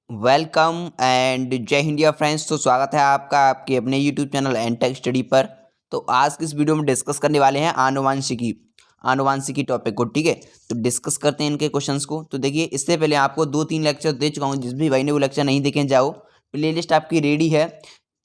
Welcome and जय Hind dear friends. तो स्वागत है आपका आपके अपने यूट्यूब चैनल एनटेक स्टडी पर। तो आज की इस वीडियो में डिस्कस करने वाले हैं आनुवांशिकी टॉपिक को। ठीक है, तो डिस्कस करते हैं इनके क्वेश्चंस को। तो देखिए, इससे पहले आपको 2-3 लेक्चर दे चुका हूँ। जिस भी भाई ने वो लेक्चर नहीं देखे जाओ, प्लेलिस्ट आपकी रेडी है।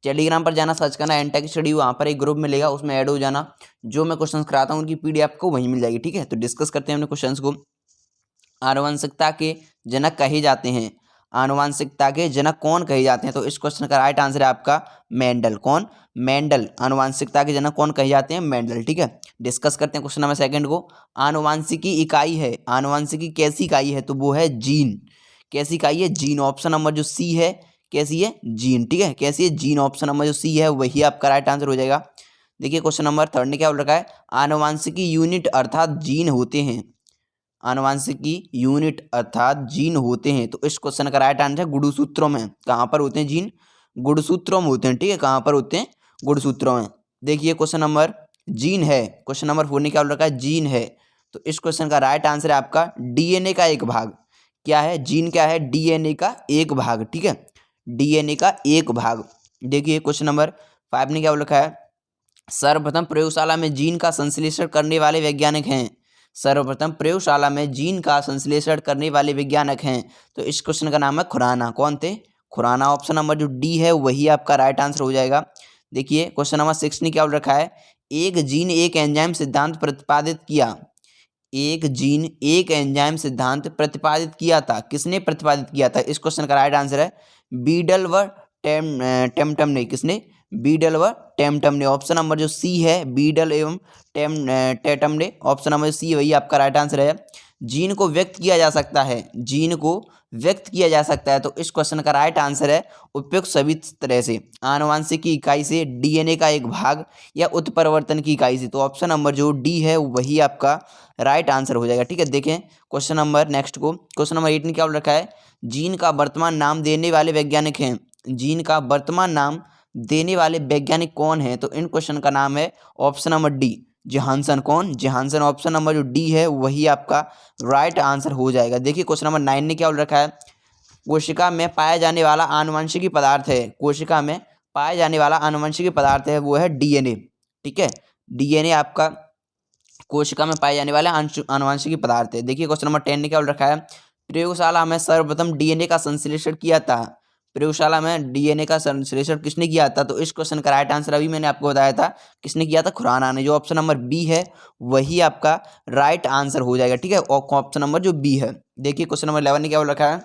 टेलीग्राम पर जाना, सर्च करना एनटेक स्टडी, वहाँ पर एक ग्रुप मिलेगा, उसमें ऐड हो जाना। जो मैं क्वेश्चंस कराता हूँ उनकी पीडीएफ आपको वहीं मिल जाएगी। ठीक है, तो डिस्कस करते हैं अपने क्वेश्चंस को। आनुवंशिकता के जनक कहे जाते हैं। आनुवंशिकता के जनक कौन कहे जाते हैं? तो इस क्वेश्चन का राइट आंसर है आपका मेंडल। कौन? मेंडल। आनुवंशिकता के जनक कौन कहे जाते हैं? मेंडल। ठीक है, डिस्कस करते हैं क्वेश्चन नंबर सेकंड को। आनुवंशिकी इकाई है, आनुवंशिकी कैसी इकाई है? तो वो है जीन। कैसी इकाई है? जीन। ऑप्शन नंबर जो सी है, कैसी है? जीन। ठीक है, कैसी है? जीन। ऑप्शन नंबर जो सी है वही आपका राइट आंसर हो जाएगा। देखिए, क्वेश्चन नंबर थर्ड ने क्या बोल रखा है? आनुवंशिकी यूनिट अर्थात जीन होते हैं। आनुवंशिकी यूनिट अर्थात जीन होते हैं। तो इस क्वेश्चन का राइट आंसर है गुणसूत्रों में। कहाँ पर होते हैं जीन? गुणसूत्रों में होते हैं। ठीक है, कहाँ पर होते हैं? गुणसूत्रों में। देखिए, क्वेश्चन नंबर जीन है, क्वेश्चन नंबर 4 ने क्या बोल रखा है? जीन है। तो इस क्वेश्चन का राइट आंसर है आपका डीएनए का एक भाग। क्या है? जीन क्या है? डीएनए का एक भाग। ठीक है, डीएनए का एक भाग। देखिए, क्वेश्चन नंबर 5 ने क्या बोल रखा है? सर्वप्रथम प्रयोगशाला में जीन का संश्लेषण करने वाले वैज्ञानिक हैं। सर्वप्रथम प्रयोगशाला में जीन का संश्लेषण करने वाले वैज्ञानिक हैं। तो इस क्वेश्चन का नाम है खुराना। कौन थे? खुराना। ऑप्शन नंबर जो डी है वही आपका राइट आंसर हो जाएगा। देखिए, क्वेश्चन नंबर 6 ने क्या बोल रखा है? एक जीन एक एंजाइम सिद्धांत प्रतिपादित किया। एक जीन एक एंजाइम सिद्धांत प्रतिपादित किया था। किसने प्रतिपादित किया था? इस क्वेश्चन का राइट आंसर है बीडल व टेम्पटम ने। किसने? बीडल व टेम्पटम ने। ऑप्शन नंबर जो सी है, बीडल एवं टेटम ने। ऑप्शन नंबर सी वही आपका राइट आंसर है। जीन को व्यक्त किया जा सकता है, जीन को व्यक्त किया जा सकता है। तो इस क्वेश्चन का राइट आंसर है उपयुक्त सभी तरह से। आनुवंशिक इकाई से, डीएनए का एक भाग, या उत्परिवर्तन की इकाई से। तो ऑप्शन नंबर जो डी है वही आपका राइट आंसर हो जाएगा। ठीक है, देखें क्वेश्चन नंबर नेक्स्ट को। क्वेश्चन नंबर 8 ने क्या बोल रखा है? जीन का वर्तमान नाम देने वाले वैज्ञानिक हैं। जीन का वर्तमान नाम देने वाले वैज्ञानिक कौन है? तो इन क्वेश्चन का नाम है ऑप्शन नंबर डी, जहानसन। कौन? जहानसन। ऑप्शन नंबर जो डी है वही आपका राइट आंसर हो जाएगा। देखिए, क्वेश्चन नंबर 9 ने क्या बोल रखा है? कोशिका में पाया जाने वाला आनुवंशिक पदार्थ है। कोशिका में पाया जाने वाला आनुवंशिक पदार्थ है वो है डीएनए। ठीक है, डीएनए आपका कोशिका में पाए जाने वाले आनुवंशिक पदार्थ है। देखिए, क्वेश्चन नंबर 10 ने क्या बोल रखा है? प्रयोगशाला में सर्वप्रथम डीएनए का संश्लेषण किया था। प्रयोगशाला में डीएनए का संश्लेषण किसने किया था? तो इस क्वेश्चन का राइट आंसर अभी मैंने आपको बताया था, किसने किया था? खुराना ने। जो ऑप्शन नंबर बी है वही आपका राइट आंसर हो जाएगा। ठीक है, ऑप्शन नंबर जो बी है। देखिए, क्वेश्चन नंबर 11 ने क्या बोल रखा है?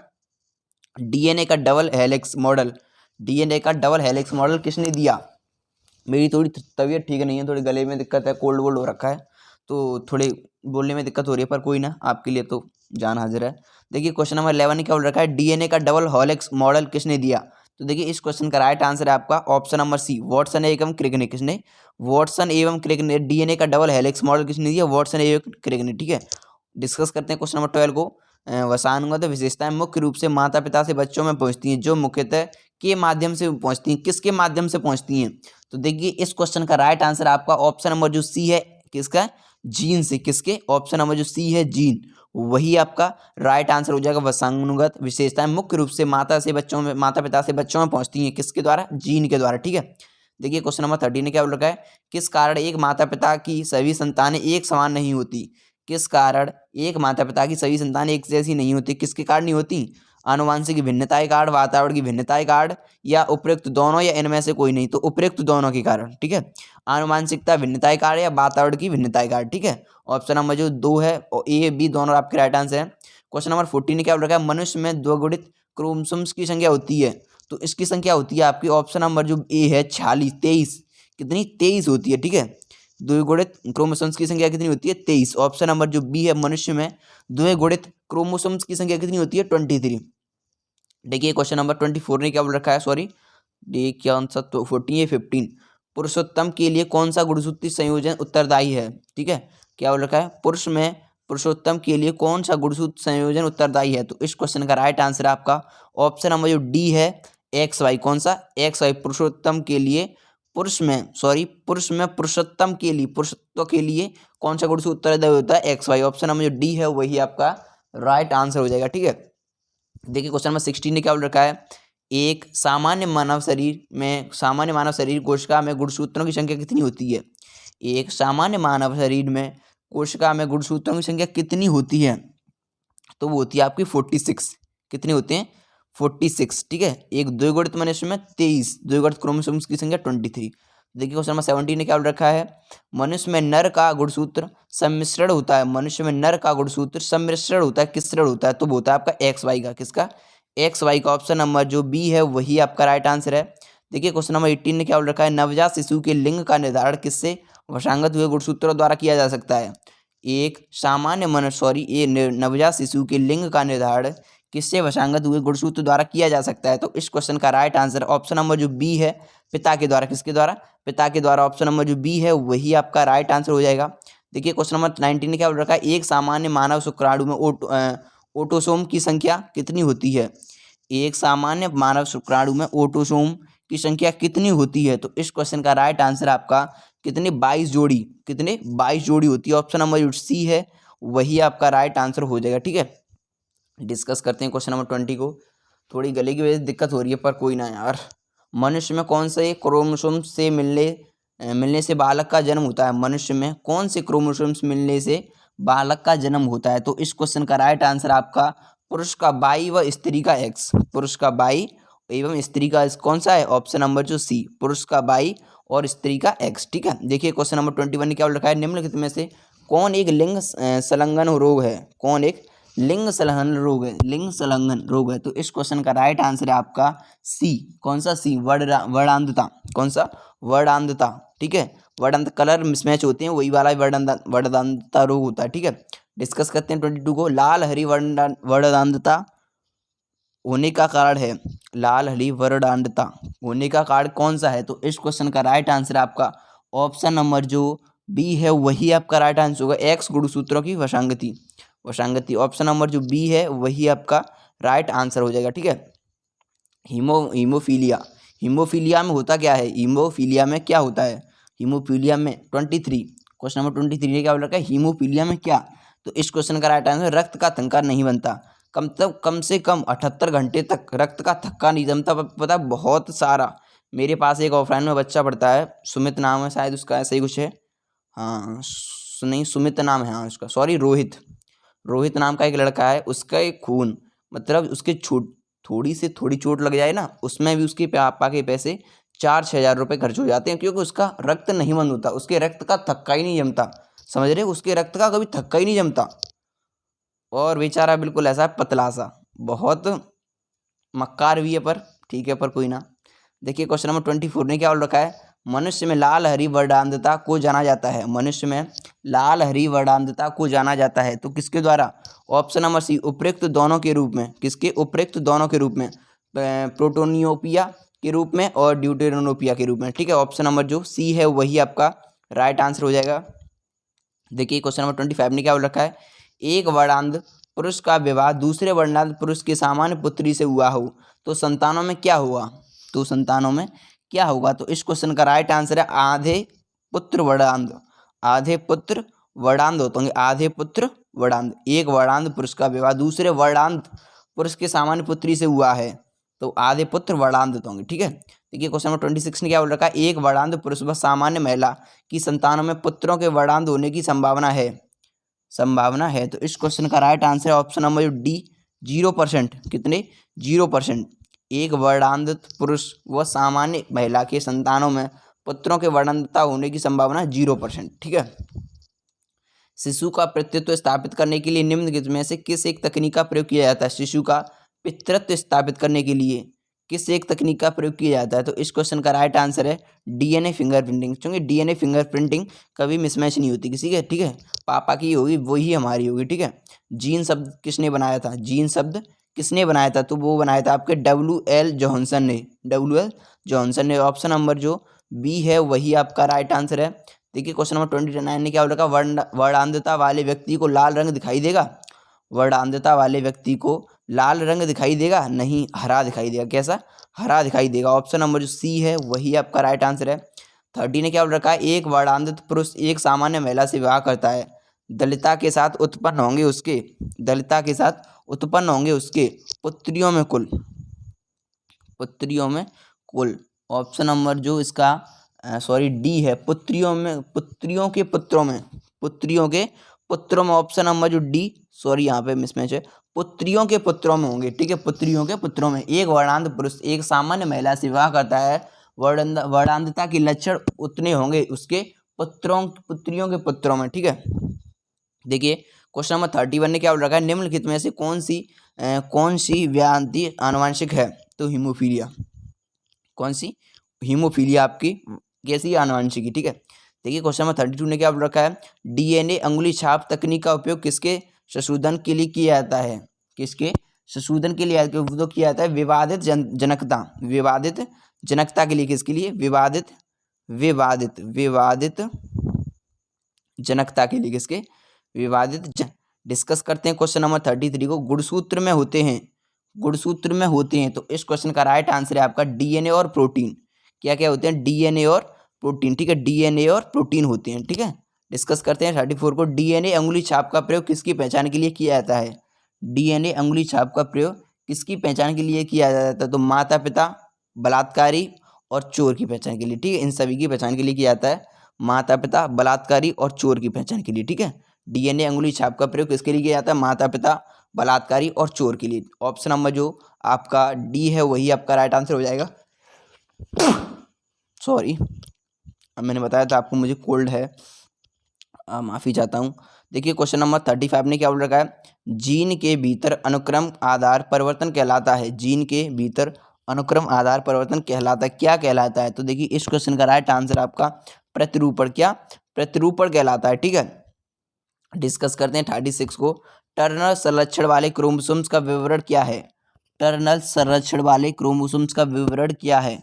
डीएनए का डबल हेलिक्स मॉडल, डीएनए का डबल हेलिक्स मॉडल किसने दिया? मेरी थोड़ी तबीयत ठीक नहीं है, थोड़ी गले में दिक्कत है, कोल्ड वोल्ड हो रखा है, तो थोड़े बोलने में दिक्कत हो रही है, पर कोई ना, आपके लिए तो जान हाजिर है। देखिए, क्वेश्चन नंबर 11 क्या बोल रखा है? डीएनए का डबल हेलिक्स मॉडल किसने दिया? तो देखिए, इस क्वेश्चन का राइट आंसर है आपका ऑप्शन नंबर सी, वॉटसन एवं क्रिक ने। किसने? वॉटसन एवं क्रिक ने। डीएनए का डबल हेलिक्स मॉडल किसने दिया? वॉटसन एवं क्रिक ने। ठीक है, डिस्कस करते हैं क्वेश्चन नंबर 12 को। वसानुगत विशेषताएं मुख्य रूप से माता पिता से बच्चों में पहुंचती हैं, जो मुख्यतः के माध्यम से पहुंचती हैं। किसके माध्यम से पहुंचती हैं? तो देखिए, इस क्वेश्चन का राइट आंसर आपका ऑप्शन नंबर जो सी है, किसका? जीन से। किसके? ऑप्शन नंबर जो सी है, जीन, वही आपका राइट आंसर हो जाएगा। वंशानुगत विशेषताएं मुख्य रूप से माता पिता से बच्चों में पहुंचती हैं। किसके द्वारा? जीन के द्वारा। ठीक है, देखिए, क्वेश्चन नंबर 13 ने क्या बोल रखा है? किस कारण एक माता पिता की सभी संतानें एक समान नहीं होती? किस कारण एक माता पिता की सभी संतानें एक जैसी नहीं होती? किसके कारण नहीं होती? आनुवंशिक भिन्नता के कारण, वातावरण की भिन्नता के कारण, या उपयुक्त दोनों, या इनमें से कोई नहीं? तो उपयुक्त दोनों के कारण। ठीक है, आनुवंशिकता भिन्नता के कारण या वातावरण की भिन्नता के कारण। ठीक है, ऑप्शन नंबर जो 2 है और ए बी दोनों आपके राइट आंसर है। क्वेश्चन नंबर 14 ने क्या बोल रखा है? मनुष्य में द्विगुणित क्रोमोसोम्स की संख्या होती है। तो इसकी संख्या होती है आपकी ऑप्शन नंबर जो ए है 46, 23। कितनी? 23 होती है। ठीक है, द्विगुणित क्रोमोसोम्स की संख्या कितनी होती है? 23। ऑप्शन नंबर जो बी है, मनुष्य में द्विगुणित क्रोमोसोम्स की संख्या कितनी होती है? 23। देखिए, क्वेश्चन नंबर 24 ने क्या बोल रखा है? सॉरी, ये क्या आंसर? तो 14 या 15। पुरुषोत्तम के लिए कौन सा गुणसूत्री संयोजन उत्तरदायी है? ठीक है, क्या बोल रखा है? पुरुष में पुरुषोत्तम के लिए कौन सा गुणसूत्र संयोजन उत्तरदायी है? तो इस क्वेश्चन का राइट आंसर आपका ऑप्शन नंबर जो डी है, एक्स वाई। कौन सा? X Y. पुरुषोत्तम के लिए, पुरुष में पुरुषोत्तम के लिए, पुरुषत्व के लिए कौन सा गुणसूत्र उत्तरदायी होता है? X Y. ऑप्शन नंबर जो डी है वही आपका राइट आंसर हो जाएगा। ठीक है, देखिए क्वेश्चन नंबर 16 ने क्या बोल रखा है, एक सामान्य मानव शरीर कोशिका में गुणसूत्रों की संख्या कितनी होती है। एक सामान्य मानव शरीर में कोशिका में गुणसूत्रों की संख्या कितनी होती है, तो वो होती है आपकी 46। कितने होते हैं, 46। ठीक है, एक द्विगुणित मनुष्य में 23, द्विगुणित क्रोमोसोम्स की संख्या 23। देखिए क्वेश्चन नंबर 17 ने क्या बोल रखा है, मनुष्य में नर का गुणसूत्र सम्मिश्रण होता है। मनुष्य में नर का गुणसूत्र सम्मिश्रण होता है, किसरण होता है, तो वो होता है आपका एक्स वाई का। किसका, एक्स वाई का। ऑप्शन नंबर जो बी है वही आपका राइट आंसर है। देखिए क्वेश्चन नंबर 18 ने क्या बोल रखा है, नवजात शिशु के लिंग का निर्धारण किससे वशांगत हुए गुणसूत्रों द्वारा किया जा सकता है। एक सामान्य मनुष्य नवजात शिशु के लिंग का निर्धारण किससे वशांगत हुए गुणसूत्र द्वारा किया जा सकता है। तो इस क्वेश्चन का राइट आंसर ऑप्शन नंबर जो बी है, पिता के द्वारा। किसके द्वारा, पिता के द्वारा। ऑप्शन नंबर जो बी है वही आपका राइट आंसर हो जाएगा। देखिए क्वेश्चन नंबर 19 ने क्या बोल रखा है, एक सामान्य मानव शुक्राणु में ऑटोसोम की संख्या कितनी होती है। एक सामान्य मानव शुक्राणु में ऑटोसोम की संख्या कितनी होती है, तो इस क्वेश्चन का राइट आंसर आपका कितने, 22 जोड़ी। कितने, 22 जोड़ी होती है। ऑप्शन नंबर जो सी है वही आपका राइट आंसर हो जाएगा। ठीक है, डिस्कस करते हैं क्वेश्चन नंबर 20 को। थोड़ी गले की वजह से दिक्कत हो रही है, पर कोई ना यार। मनुष्य में कौन से क्रोमोसोम से मिलने से बालक का जन्म होता है। मनुष्य में कौन से क्रोमोसोम्स मिलने से बालक का जन्म होता है, तो इस क्वेश्चन का राइट आंसर आपका पुरुष का बाई व स्त्री का एक्स। पुरुष का बाई एवं स्त्री का कौन सा है, ऑप्शन नंबर जो सी, पुरुष का बाई और स्त्री का एक्स। ठीक है, देखिए क्वेश्चन नंबर 21 ने क्या लिखा है, निम्नलिखित में से कौन एक लिंग संलग्न रोग है। कौन एक लिंग संलग्न रोग है, लिंग संलग्न रोग है। तो इस क्वेश्चन का राइट आंसर है आपका सी। कौन सा, सी, वर्णांधता। कौन सा, वर्णांधता। ठीक है, वर्णांध कलर मिसमैच होते हैं, वही वाला वर्णांधता रोग होता है। ठीक है, डिस्कस करते हैं 22 को। लाल हरी वर्णांधता होने का कारण है, लाल हरी वर्णांधता होने का कारण कौन सा है, तो इस क्वेश्चन का राइट आंसर आपका ऑप्शन नंबर जो बी है वही आपका राइट आंसर होगा, एक्स गुणसूत्रों की वशांगति। वशांगति, ऑप्शन नंबर जो बी है वही आपका राइट आंसर हो जाएगा। ठीक है, हीमोफीलिया। हीमोफीलिया में होता क्या है, हीमोफीलिया में क्या होता है, हीमोफीलिया में 23, क्वेश्चन नंबर 23 ने क्या बोल रखा है, हीमोफीलिया में क्या, तो इस क्वेश्चन का राइट आंसर रक्त का थक्का नहीं बनता। कम से कम 78 घंटे तक रक्त का थक्का नहीं जमता। पता बहुत सारा, मेरे पास एक ऑफलाइन में बच्चा पढ़ता है, सुमित नाम है शायद उसका, ऐसा ही कुछ है। हाँ, नहीं सुमित नाम है, हाँ उसका, सॉरी रोहित, रोहित नाम का एक लड़का है, उसका एक खून, मतलब उसके थोड़ी से थोड़ी चोट लग जाए ना, उसमें भी उसके पापा के पैसे 4-6 हज़ार रुपये खर्च हो जाते हैं, क्योंकि उसका रक्त नहीं बंद होता, उसके रक्त का थक्का ही नहीं जमता। समझ रहे, उसके रक्त का कभी थक्का ही नहीं जमता, और बेचारा बिल्कुल ऐसा पतला सा, बहुत मक्कार भी है, पर ठीक है, पर कोई ना। देखिए क्वेश्चन नंबर 24 ने क्या बोल रखा है, मनुष्य में लाल हरी वर्णांधता को जाना जाता है। मनुष्य में लाल हरी वर्णांधता को जाना जाता है, तो किसके द्वारा, ऑप्शन नंबर सी, उपयुक्त दोनों के रूप में। किसके, उपयुक्त दोनों के रूप में, प्रोटोनियोपिया के रूप में और ड्यूटेरोनोपिया के रूप में। ठीक है, ऑप्शन नंबर जो सी है वही आपका राइट आंसर हो जाएगा। देखिए क्वेश्चन नंबर 25 ने क्या बोल रखा है, एक वर्णांध पुरुष का विवाह दूसरे वर्णांध पुरुष की सामान्य पुत्री से हुआ हो, तो संतानों में क्या हुआ, तो संतानों में क्या होगा, तो इस क्वेश्चन का राइट आंसर है आधे पुत्र वर्णांध। आधे पुत्र वर्णांध होते होंगे, आधे पुत्र वर्णांध। एक वर्णांध पुरुष का विवाह दूसरे वर्णांध पुरुष के सामान्य पुत्री से हुआ है, तो आधे पुत्र वर्णांध होंगे। ठीक है, देखिए क्वेश्चन नंबर 26 ने क्या बोल रखा है, एक वर्णांध पुरुष व सामान्य महिला की संतानों में पुत्रों के वर्णांध होने की संभावना है। संभावना है, तो इस क्वेश्चन का राइट आंसर है ऑप्शन नंबर डी, 0%। कितने, 0%। एक वर्णांध पुरुष व सामान्य महिला के संतानों में पुत्रों के वर्णांधता होने की संभावना 0%। ठीक है, शिशु का पितृत्व स्थापित करने के लिए निम्नलिखित में से किस एक तकनीक का प्रयोग किया जाता है। शिशु का पितृत्व स्थापित करने के लिए किस एक तकनीक का प्रयोग किया जाता है, तो इस क्वेश्चन का राइट आंसर है डीएनए फिंगरप्रिंटिंग। क्योंकि डीएनए फिंगरप्रिंटिंग कभी मिसमैच नहीं होती किसी के। ठीक है, पापा की होगी वही हमारी होगी। ठीक है, जीन शब्द किसने बनाया था, जीन शब्द किसने बनाया था, तो वो बनाया था आपके WL जॉनसन ने। WL जॉनसन ने। ऑप्शन नंबर जो बी है वही आपका राइट आंसर है। देखिए क्वेश्चन नंबर 29 ने क्या बोला, वर्णांधता वाले व्यक्ति को लाल रंग दिखाई देगा। वर्णांधता वाले व्यक्ति को लाल रंग दिखाई देगा, नहीं हरा दिखाई देगा। कैसा, हरा दिखाई देगा। ऑप्शन नंबर जो सी है वही आपका राइट आंसर है। 30 ने क्या बोल रखा है, एक वर्णांधित पुरुष एक सामान्य महिला से विवाह करता है, दलिता के साथ उत्पन्न होंगे उसके, दलिता के साथ उत्पन्न होंगे उसके पुत्रियों में कुल, पुत्रियों में कुल। ऑप्शन नंबर जो इसका सॉरी डी है, पुत्रियों में, पुत्रियों के पुत्रों में, पुत्रियों के पुत्रों में। ऑप्शन नंबर जो डी, सॉरी यहाँ पे मिसमैच है, पुत्रियों के पुत्रों में होंगे, ठीक है, पुत्रियों के पुत्रों में। एक वर्णांध पुरुष एक सामान्य महिला से विवाह करता है, वर्णांधता के लक्षण उतने होंगे उसके पुत्रियों के पुत्रों में, ठीक है। देखिए क्वेश्चन नंबर 31 ने क्या बोल रखा है, निम्नलिखित में से कौन सी व्याधि आनुवांशिक है? तो हीमोफीलिया। कौन सी? हीमोफीलिया आपकी कैसी आनुवांशिक, ठीक है। देखिए क्वेश्चन नंबर 32 ने क्या बोल रखा है, डीएनए अंगुली छाप तकनीक का उपयोग किसके संशोधन के लिए किया जाता है? किसके संशोधन के लिए उपयोग किया जाता है? विवादित जनकता, विवादित जनकता के लिए। किसके लिए? विवादित जनकता के लिए। किसके? विवादित डिस्कस करते हैं क्वेश्चन नंबर 33 को। गुणसूत्र में होते हैं, गुणसूत्र में होते हैं, तो इस क्वेश्चन का राइट आंसर है आपका डीएनए और प्रोटीन। क्या क्या होते हैं? डीएनए और प्रोटीन, ठीक है, डीएनए और प्रोटीन होते हैं, ठीक है। डिस्कस करते हैं 34 को। डीएनए अंगुली छाप का प्रयोग किसकी पहचान के लिए किया जाता है? डीएनए अंगुली छाप का प्रयोग किसकी पहचान के लिए किया जाता है? तो माता पिता, बलात्कारी और चोर की पहचान के लिए, ठीक है, इन सभी की पहचान के लिए किया जाता है। माता पिता, बलात्कारी और चोर की पहचान के लिए, ठीक है। डीएनए अंगुली छाप का प्रयोग किसके लिए किया जाता है? माता पिता, बलात्कारी और चोर के लिए। ऑप्शन नंबर जो आपका डी है वही आपका राइट आंसर हो जाएगा। सॉरी, अब मैंने बताया था आपको मुझे कोल्ड है, माफ़ी चाहता हूँ। देखिए क्वेश्चन नंबर 35 ने क्या बोल रखा है, जीन के भीतर अनुक्रम आधार परिवर्तन कहलाता है। जीन के भीतर अनुक्रम आधार परिवर्तन कहलाता है, क्या कहलाता है? तो देखिए इस क्वेश्चन का राइट आंसर आपका प्रतिरूपण, क्या? प्रतिरूपण कहलाता है, ठीक है। डिस्कस करते हैं 36 को। टर्नर संरक्षण वाले क्रोमोसोम्स का विवरण क्या है? टर्नर संरक्षण वाले क्रोमोसोम्स का विवरण क्या है?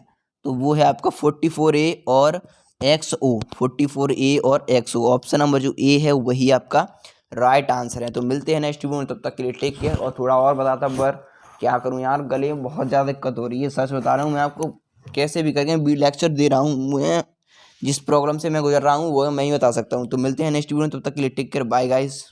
तो वो है आपका 44A और XO, 44A और XO। ऑप्शन नंबर जो ए है वही आपका राइट आंसर है। तो मिलते हैं नेक्स्ट वीडियो में, तब तक के लिए टेक केयर। और थोड़ा और बताता पर क्या करूं यार, गले में बहुत ज़्यादा दिक्कत हो रही है, सच बता रहा हूँ मैं आपको। कैसे भी करके भी लेक्चर दे रहा हूँ मैं, जिस प्रॉब्लम से मैं गुजर रहा हूँ वो मैं ही बता सकता हूँ। तो मिलते हैं नेक्स्ट वीडियो में, तब तक के लिए टेक केयर, बाय गाइस।